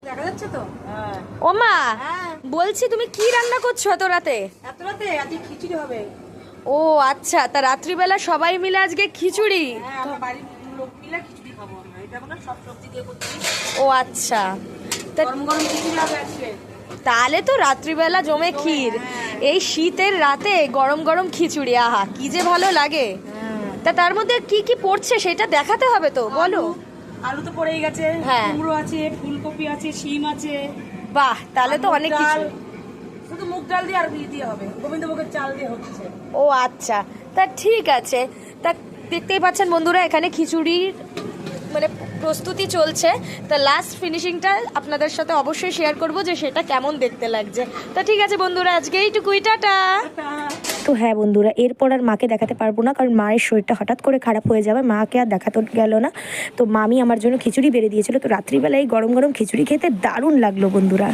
দেখা যাচ্ছে তো? হ্যাঁ। ও মা, হ্যাঁ। বলছি তুমি কি রান্না করছো এত রাতে? এত রাতে আজকে খিচুড়ি হবে। ও আচ্ছা, তা রাত্রিবেলা সবাই মিলে আজকে খিচুড়ি? হ্যাঁ, আমরা বাড়ির লোক মিলে খিচুড়ি খাবো আমরা। এটা আমরা সব সবজি দিয়ে করছি। ও আচ্ছা, তা গরম গরম খিচুড়ি হবে আজকে। তাহলে তো রাত্রিবেলা জমে ক্ষীর। এই শীতের রাতে গরম গরম খিচুড়ি, আহা কি যে ভালো লাগে। তা তার মধ্যে কি কি পড়ছে সেটা দেখাতে হবে তো, বলো। আলু তো পড়েই গেছে, হ্যাঁ। কুমড়ো আছে, ফুলকপি আছে, শিম আছে। বাহ, তাহলে তো আর মুগ অনেক ডাল, কিছু। শুধু মুগ ডাল দিয়ে আর দিয়ে হবে, গোবিন্দভোগের চাল দিয়ে হচ্ছে। ও আচ্ছা, তা ঠিক আছে। তা দেখতেই পাচ্ছেন বন্ধুরা, এখানে খিচুড়ির মানে প্রস্তুতি চলছে। তা লাস্ট ফিনিশিংটা আপনাদের সাথে অবশ্যই শেয়ার করব যে সেটা কেমন দেখতে লাগছে। তা ঠিক আছে বন্ধুরা, আজকে এইটুকুই, টাটা। তো হ্যাঁ বন্ধুরা, এরপর আর মাকে দেখাতে পারবো না, কারণ মায়ের শরীরটা হঠাৎ করে খারাপ হয়ে যাবে, মাকে আর দেখাতে গেল না। তো মামি আমার জন্য খিচুড়ি বেড়ে দিয়েছিল। তো রাত্রিবেলায় গরম গরম খিচুড়ি খেতে দারুণ লাগলো বন্ধুরা।